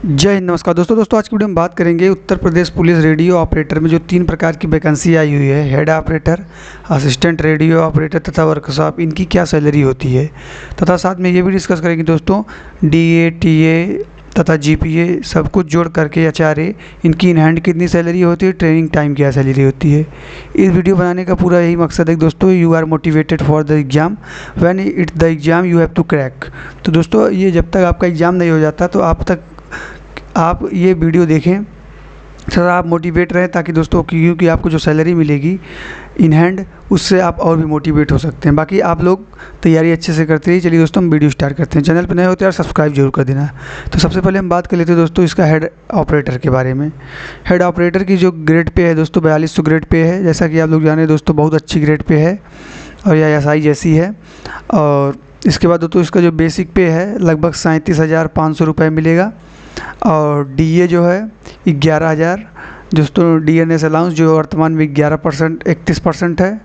जय हिंद। नमस्कार दोस्तों आज की वीडियो में बात करेंगे Uttar Pradesh police radio operator में जो 3 प्रकार की वैकेंसी आई हुई है, head operator, assistant radio operator तथा वर्कशॉप, इनकी क्या सैलरी होती है तथा साथ में ये भी डिस्कस करेंगे दोस्तों डीए, टीए तथा जीपीए सब कुछ जोड़ करके एचआरए, इनकी इन हैंड कितनी सैलरी होती है, ट्रेनिंग टाइम क्या सैलरी होती है। इस वीडियो बनाने का पूरा यही मकसद है दोस्तों, you are motivated for the exam when it the exam you have to crack. तो दोस्तों ये जब तक आपका एग्ज़ाम नहीं हो जाता तो आप ये वीडियो देखें सर, आप मोटिवेट रहें ताकि दोस्तों क्योंकि आपको जो सैलरी मिलेगी इन हैंड उससे आप और भी मोटिवेट हो सकते हैं। बाकी आप लोग तैयारी अच्छे से करते रहिए। चलिए दोस्तों हम वीडियो स्टार्ट करते हैं। चैनल पर नए होते हैं यार सब्सक्राइब जरूर कर देना। तो सबसे पहले हम बात कर लेते हैं दोस्तों इसका हेड ऑपरेटर के बारे में। हेड ऑपरेटर की जो ग्रेड पे है दोस्तों 4200 ग्रेड पे है, जैसा कि आप लोग जाने दोस्तों बहुत अच्छी ग्रेड पे है और यह एसआई जैसी है। और इसके बाद दोस्तों इसका जो बेसिक पे है लगभग 37,500 रुपये मिलेगा और डीए जो है 11,000 दोस्तों, डीएनएस अलाउंस जो वर्तमान में 31% है।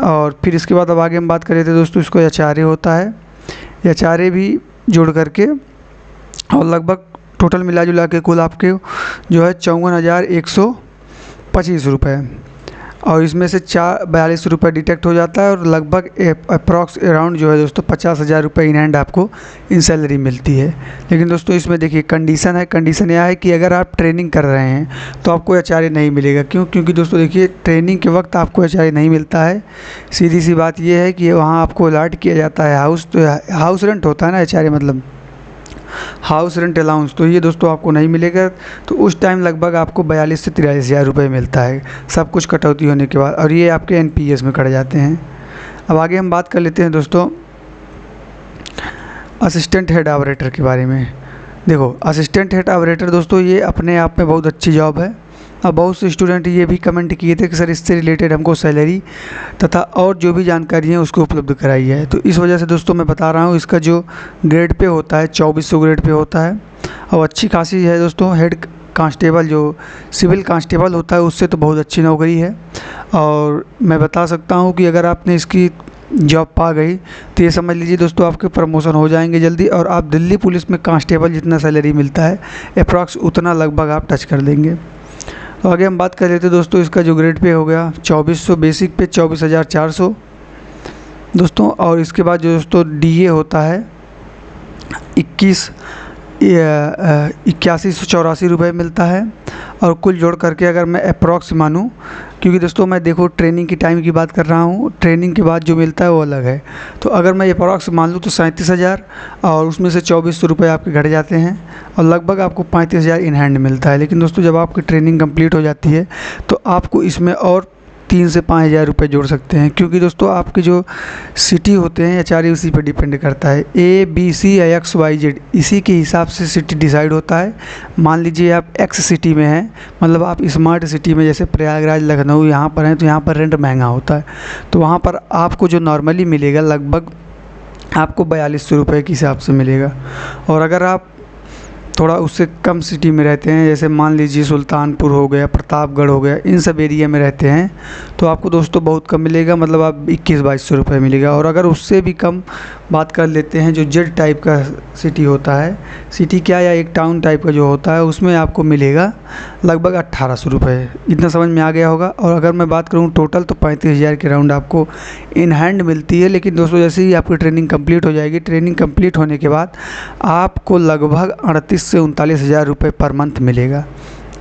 और फिर इसके बाद अब आगे हम बात कर रहे थे दोस्तों इसको एचआरए होता है, एचआरए भी जोड़ करके और लगभग टोटल मिला जुला के कुल आपके जो है 54,125 रुपये और इसमें से 42 रुपये डिटेक्ट हो जाता है और लगभग अप्रॉक्स अराउंड जो है दोस्तों 50,000 रुपये इन हैंड आपको इन सैलरी मिलती है। लेकिन दोस्तों इसमें देखिए कंडीशन है, कंडीशन यह है कि अगर आप ट्रेनिंग कर रहे हैं तो आपको एचआरए नहीं मिलेगा। क्योंकि दोस्तों देखिए ट्रेनिंग के वक्त आपको एचआरए नहीं मिलता है। सीधी सी बात यह है कि वहाँ आपको अलॉट किया जाता है हाउस, तो हाउस रेंट होता है ना एचआरए मतलब हाउस रेंट अलाउंस, तो ये दोस्तों आपको नहीं मिलेगा। तो उस टाइम लगभग आपको 42 से 43,000 रुपये मिलता है सब कुछ कटौती होने के बाद, और ये आपके एनपीएस में कट जाते हैं। अब आगे हम बात कर लेते हैं दोस्तों असिस्टेंट हेड ऑपरेटर के बारे में। देखो असिस्टेंट हेड ऑपरेटर दोस्तों ये अपने आप में बहुत अच्छी जॉब है। अब बहुत से स्टूडेंट ये भी कमेंट किए थे कि सर इससे रिलेटेड हमको सैलरी तथा और जो भी जानकारी है उसको उपलब्ध कराई है। तो इस वजह से दोस्तों मैं बता रहा हूँ इसका जो ग्रेड पे होता है 2400 ग्रेड पे होता है और अच्छी खासी है दोस्तों। हेड कांस्टेबल जो सिविल कांस्टेबल होता है उससे तो बहुत अच्छी नौकरी है और मैं बता सकता हूँ कि अगर आपने इसकी जॉब पा गई तो ये समझ लीजिए दोस्तों आपके प्रमोशन हो जाएंगे जल्दी और आप दिल्ली पुलिस में कांस्टेबल जितना सैलरी मिलता है अप्रॉक्स उतना लगभग आप टच कर देंगे। तो आगे हम बात कर लेते हैं दोस्तों इसका जो ग्रेड पे हो गया 2400, बेसिक पे 24,400 दोस्तों। और इसके बाद जो दोस्तों डीए होता है 8184 रुपये मिलता है और कुल जोड़ करके अगर मैं अप्रॉक्स मानूँ, क्योंकि दोस्तों मैं देखो ट्रेनिंग की टाइम की बात कर रहा हूँ, ट्रेनिंग के बाद जो मिलता है वो अलग है। तो अगर मैं अप्रॉक्स मान लूँ तो 37,000 और उसमें से 2400 रुपये आपके घट जाते हैं और लगभग आपको 35,000 इन हैंड मिलता है। लेकिन दोस्तों जब आपकी ट्रेनिंग कंप्लीट हो जाती है तो आपको इसमें और 3 से 5,000 रुपये जोड़ सकते हैं, क्योंकि दोस्तों आपके जो सिटी होते हैं एचआरए उसी पर डिपेंड करता है। ए बी सी या XYZ इसी के हिसाब से सिटी डिसाइड होता है। मान लीजिए आप एक्स सिटी में हैं, मतलब आप स्मार्ट सिटी में जैसे प्रयागराज, लखनऊ यहाँ पर हैं, तो यहाँ पर रेंट महंगा होता है। तो वहाँ पर आपको जो नॉर्मली मिलेगा लगभग आपको 4200 रुपये के हिसाब से मिलेगा। और अगर आप थोड़ा उससे कम सिटी में रहते हैं, जैसे मान लीजिए सुल्तानपुर हो गया, प्रतापगढ़ हो गया, इन सब एरिया में रहते हैं तो आपको दोस्तों बहुत कम मिलेगा, मतलब आप 21-2200 रुपये मिलेगा। और अगर उससे भी कम बात कर लेते हैं जो जेड टाइप का सिटी होता है, सिटी क्या या एक टाउन टाइप का जो होता है, उसमें आपको मिलेगा लगभग 1800 रुपये। इतना समझ में आ गया होगा। और अगर मैं बात करूँ टोटल तो 35,000 के राउंड आपको इन हैंड मिलती है। लेकिन दोस्तों जैसे ही आपकी ट्रेनिंग कंप्लीट हो जाएगी, ट्रेनिंग कंप्लीट होने के बाद आपको लगभग 38 से 39,000 रुपये पर मंथ मिलेगा।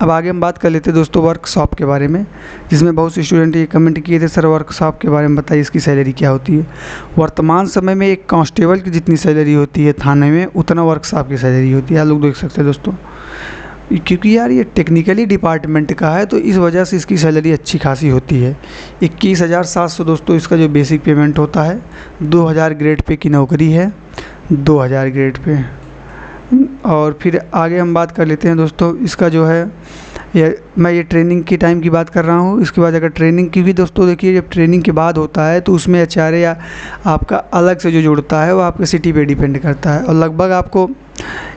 अब आगे हम बात कर लेते हैं दोस्तों वर्कशॉप के बारे में, जिसमें बहुत से स्टूडेंट ये कमेंट किए थे सर वर्कशॉप के बारे में बताइए इसकी सैलरी क्या होती है। वर्तमान समय में एक कांस्टेबल की जितनी सैलरी होती है थाने में उतना वर्कशॉप की सैलरी होती है। आप लोग देख सकते हैं दोस्तों, क्योंकि यार ये टेक्निकली डिपार्टमेंट का है तो इस वजह से इसकी सैलरी अच्छी खासी होती है। 21,700 दोस्तों इसका जो बेसिक पेमेंट होता है। 2,000 ग्रेड पे की नौकरी है, 2,000 ग्रेड पे। और फिर आगे हम बात कर लेते हैं दोस्तों इसका जो है मैं ये ट्रेनिंग की टाइम की बात कर रहा हूँ। इसके बाद अगर ट्रेनिंग की भी दोस्तों देखिए जब ट्रेनिंग के बाद होता है तो उसमें एचआरए या आपका अलग से जो जुड़ता है वो आपके सिटी पे डिपेंड करता है। और लगभग आपको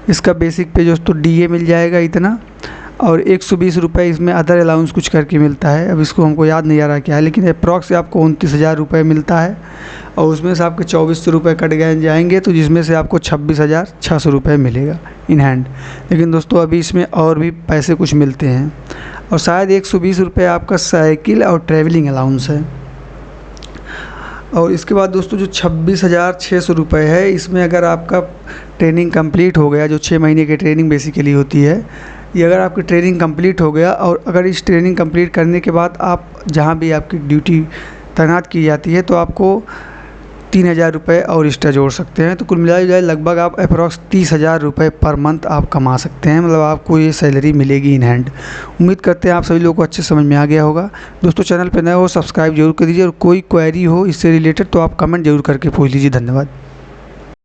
इसका बेसिक पे दोस्तों डीए मिल जाएगा इतना और 120 रुपये इसमें अदर अलाउंस कुछ करके मिलता है, अब इसको हमको याद नहीं आ रहा क्या है, लेकिन अप्रॉक्स आपको 29,000 रुपये मिलता है। और उसमें से आपके 2400 रुपये कट गए जाएंगे, तो जिसमें से आपको 26,600 रुपये मिलेगा इन हैंड। लेकिन दोस्तों अभी इसमें और भी पैसे कुछ मिलते हैं, और शायद 120 रुपये आपका साइकिल और ट्रैवलिंग अलाउंस है। और इसके बाद दोस्तों जो 26,600 रुपये है, इसमें अगर आपका ट्रेनिंग कंप्लीट हो गया, जो 6 महीने की ट्रेनिंग बेसिकली होती है, ये अगर आपकी ट्रेनिंग कंप्लीट हो गया और अगर इस ट्रेनिंग कंप्लीट करने के बाद आप जहाँ भी आपकी ड्यूटी तैनात की जाती है, तो आपको 3,000 रुपये और एक्स्ट्रा जोड़ सकते हैं। तो कुल मिला जुलाए लगभग आप अप्रॉक्स 30,000 रुपये पर मंथ आप कमा सकते हैं, मतलब आपको ये सैलरी मिलेगी इन हैंड। उम्मीद करते हैं आप सभी लोगों को अच्छे समझ में आ गया होगा। दोस्तों चैनल पर नए हो सब्सक्राइब जरूर कर दीजिए, और कोई क्वेरी हो इससे रिलेटेड तो आप कमेंट जरूर करके पूछ लीजिए। धन्यवाद।